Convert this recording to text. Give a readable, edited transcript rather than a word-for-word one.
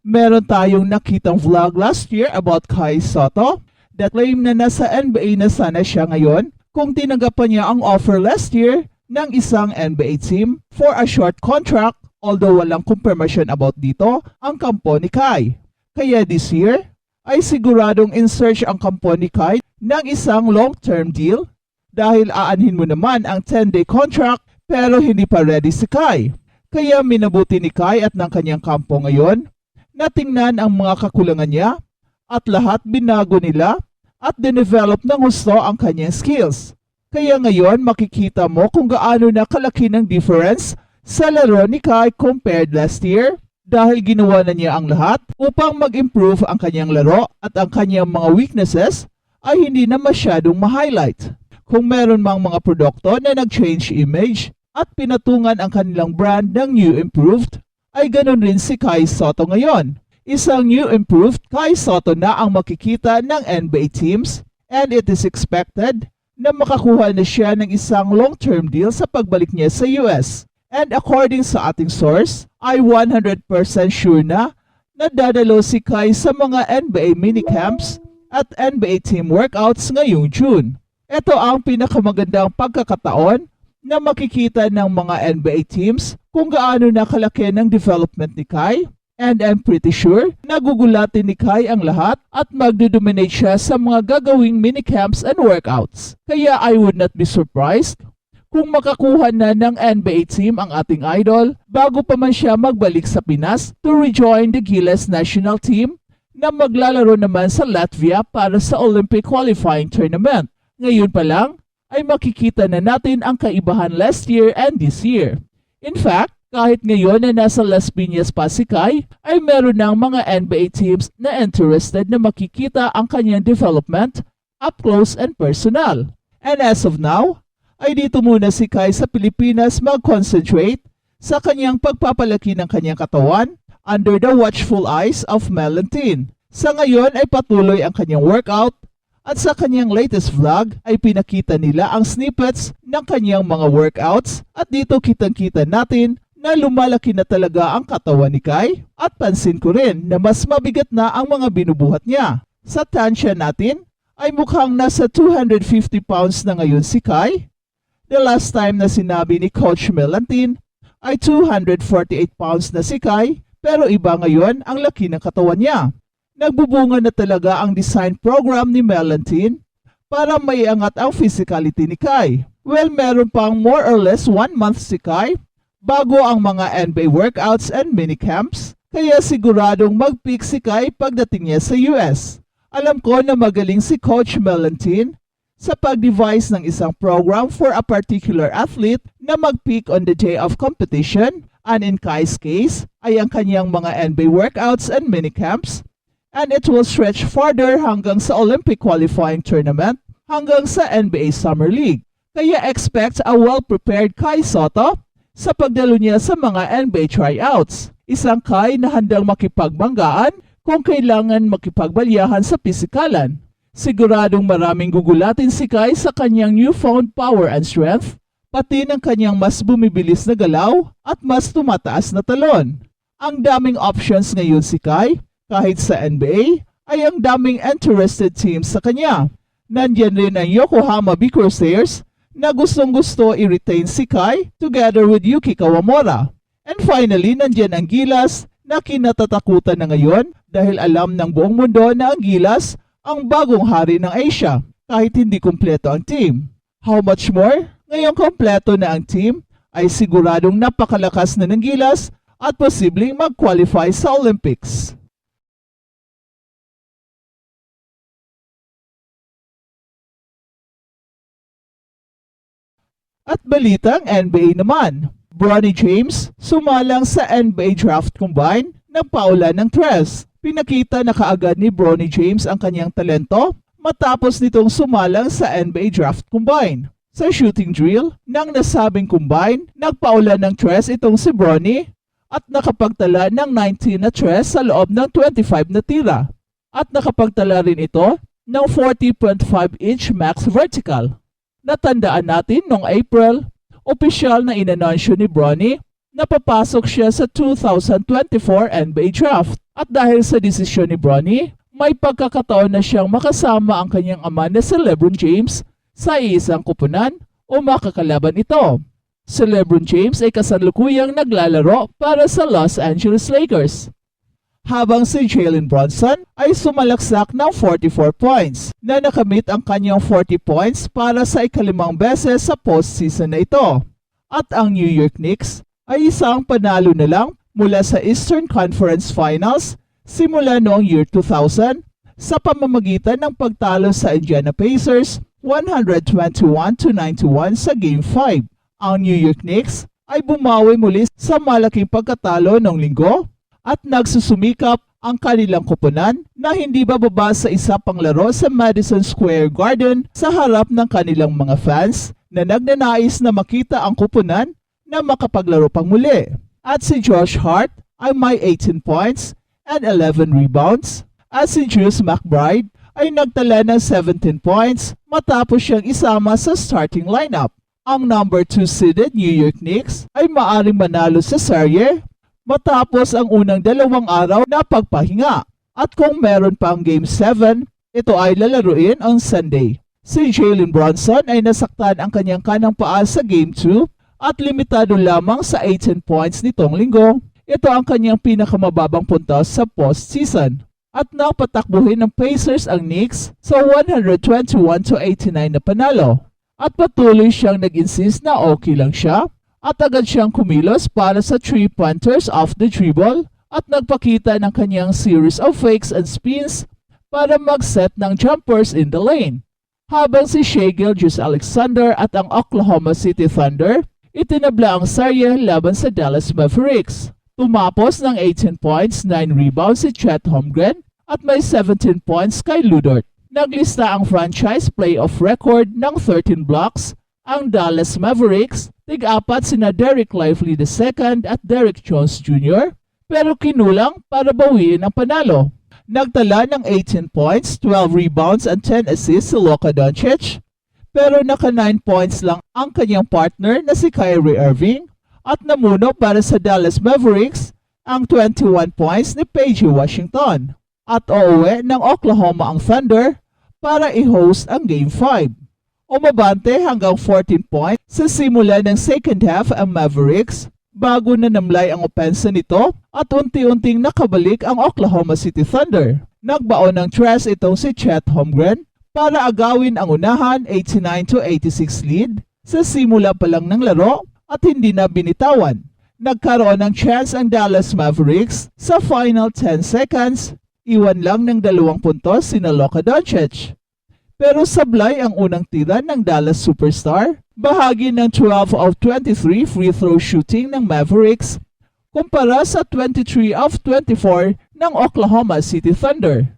Meron tayong nakitang vlog last year about Kai Sotto that claim na nasa NBA na sana siya ngayon kung tinanggapan niya ang offer last year ng isang NBA team for a short contract, although walang confirmation about dito ang kampo ni Kai. Kaya this year ay siguradong in-search ang kampo ni Kai ng isang long-term deal dahil aanhin mo naman ang 10-day contract pero hindi pa ready si Kai. Kaya minabuti ni Kai at ng kanyang kampo ngayon na tingnan ang mga kakulangan niya at lahat binago nila at dinevelop ng gusto ang kanyang skills. Kaya ngayon makikita mo kung gaano na kalaki ng difference sa laro ni Kai compared last year dahil ginawa na niya ang lahat upang mag-improve ang kanyang laro at ang kanyang mga weaknesses ay hindi na masyadong ma-highlight. Kung meron mang mga produkto na nag-change image at pinatungan ang kanilang brand ng new improved, ay ganun rin si Kai Sotto ngayon. Isang new improved Kai Sotto na ang makikita ng NBA teams and it is expected na makakuha na siya ng isang long-term deal sa pagbalik niya sa US. And according sa ating source, ay 100% sure na dadalo si Kai sa mga NBA minicamps at NBA team workouts ngayong June. Ito ang pinakamagandang pagkakataon na makikita ng mga NBA teams kung gaano na kalaki ng development ni Kai. And I'm pretty sure na gugulatin ni Kai ang lahat at magdo-dominate siya sa mga gagawing minicamps and workouts. Kaya I would not be surprised kung makakuha na ng NBA team ang ating idol bago pa man siya magbalik sa Pinas to rejoin the Gilas national team na maglalaro naman sa Latvia para sa Olympic qualifying tournament. Ngayon pa lang ay makikita na natin ang kaibahan last year and this year. In fact, kahit ngayon na nasa Las Piñas pa si Kai, ay meron ng mga NBA teams na interested na makikita ang kanyang development up close and personal. And as of now, ay dito muna si Kai sa Pilipinas mag-concentrate sa kanyang pagpapalaki ng kanyang katawan under the watchful eyes of Melantine. Sa ngayon ay patuloy ang kanyang workout at sa kanyang latest vlog ay pinakita nila ang snippets ng kanyang mga workouts at dito kitang-kita natin na lumalaki na talaga ang katawan ni Kai at pansin ko rin na mas mabigat na ang mga binubuhat niya. Sa tansya natin ay mukhang nasa 250 pounds na ngayon si Kai. The last time na sinabi ni Coach Melantine ay 248 pounds na si Kai pero iba ngayon ang laki ng katawan niya. Nagbubunga na talaga ang design program ni Melantine para maiangat ang physicality ni Kai. Well, meron pang more or less 1 month si Kai bago ang mga NBA workouts and minicamps, kaya siguradong mag-peak si Kai pagdating niya sa US. Alam ko na magaling si Coach Melantine sa pag-devise ng isang program for a particular athlete na mag-peak on the day of competition, and in Kai's case ay ang kanyang mga NBA workouts and minicamps, and it will stretch further hanggang sa Olympic qualifying tournament hanggang sa NBA Summer League. Kaya expect a well-prepared Kai Sotto sa pagdalo niya sa mga NBA tryouts. Isang Kai na handang makipagbanggaan kung kailangan makipagbalyahan sa pisikalan. Siguradong maraming gugulatin si Kai sa kanyang newfound power and strength, pati ng kanyang mas bumibilis na galaw at mas tumataas na talon. Ang daming options ngayon si Kai. Kahit sa NBA, ay ang daming interested teams sa kanya. Nandyan rin ang Yokohama B Crusaders na gustong-gusto i-retain si Kai together with Yuki Kawamura. And finally, nandyan ang Gilas na kinatatakutan na ngayon dahil alam ng buong mundo na ang Gilas ang bagong hari ng Asia kahit hindi kumpleto ang team. How much more? Ngayong kumpleto na ang team ay siguradong napakalakas na ng Gilas at posibleng mag-qualify sa Olympics. At balitang NBA naman, Bronny James sumalang sa NBA Draft Combine ng paulan ng tres. Pinakita na kaagad ni Bronny James ang kanyang talento matapos nitong sumalang sa NBA Draft Combine. Sa shooting drill ng nasabing combine, nagpaulan ng tres itong si Bronny at nakapagtala ng 19 na tres sa loob ng 25 na tira. At nakapagtala rin ito ng 40.5-inch max vertical. Natandaan natin noong April, opisyal na inanunsyo ni Bronny na papasok siya sa 2024 NBA Draft. At dahil sa desisyon ni Bronny, may pagkakataon na siyang makasama ang kanyang ama na si LeBron James sa isang kupunan o makakalaban ito. Si LeBron James ay kasalukuyang naglalaro para sa Los Angeles Lakers, habang si Jalen Brunson ay sumalaksak ng 44 points na nakamit ang kanyang 40 points para sa ikalimang beses sa postseason na ito. At ang New York Knicks ay isang panalo na lang mula sa Eastern Conference Finals simula noong year 2000 sa pamamagitan ng pagtalo sa Indiana Pacers 121-91 sa Game 5. Ang New York Knicks ay bumawi muli sa malaking pagkatalo noong linggo at nagsusumikap ang kanilang koponan na hindi bababa sa isa pang laro sa Madison Square Garden sa harap ng kanilang mga fans na nagnanais na makita ang koponan na makapaglaro pang muli. At si Josh Hart ay may 18 points and 11 rebounds at si Juice McBride ay nagtala ng 17 points matapos siyang isama sa starting lineup. Ang number 2 seeded New York Knicks ay maaring manalo sa serye matapos ang unang 2 araw na pagpahinga. At kung meron pang Game 7, ito ay lalaruin on Sunday. Si Jalen Brunson ay nasaktan ang kanyang kanang paa sa Game 2 at limitado lamang sa 18 points nitong linggo. Ito ang kanyang pinakamababang puntos sa postseason. At napatakbuhin ng Pacers ang Knicks sa 121-89 na panalo. At patuloy siyang nag-insist na okay lang siya at agad siyang kumilos para sa 3-pointers off the dribble at nagpakita ng kanyang series of fakes and spins para mag-set ng jumpers in the lane. Habang si Shai Gilgeous-Alexander at ang Oklahoma City Thunder itinabla ang serye laban sa Dallas Mavericks. Tumapos ng 18 points, 9 rebounds si Chet Holmgren at may 17 points kay Lu Dort. Naglista ang franchise playoff record ng 13 blocks ang Dallas Mavericks, tig-apat sina Derek Lively II at Derek Jones Jr. pero kinulang para bawiin ang panalo. Nagtala ng 18 points, 12 rebounds and 10 assists si Luka Doncic pero naka 9 points lang ang kanyang partner na si Kyrie Irving at namuno para sa Dallas Mavericks ang 21 points ni PJ Washington. At uuwi ng Oklahoma ang Thunder para i-host ang Game 5. Umabante hanggang 14 points sa simula ng second half ang Mavericks bago na namlay ang opensa nito at unti-unting nakabalik ang Oklahoma City Thunder. Nagbaon ng tres itong si Chet Holmgren para agawin ang unahan 89-86 lead sa simula pa lang ng laro at hindi na binitawan. Nagkaroon ng chance ang Dallas Mavericks sa final 10 seconds, iwan lang ng 2 puntos sina Luka Doncic. Pero sablay ang unang tira ng Dallas Superstar, bahagi ng 12 of 23 free throw shooting ng Mavericks kumpara sa 23 of 24 ng Oklahoma City Thunder.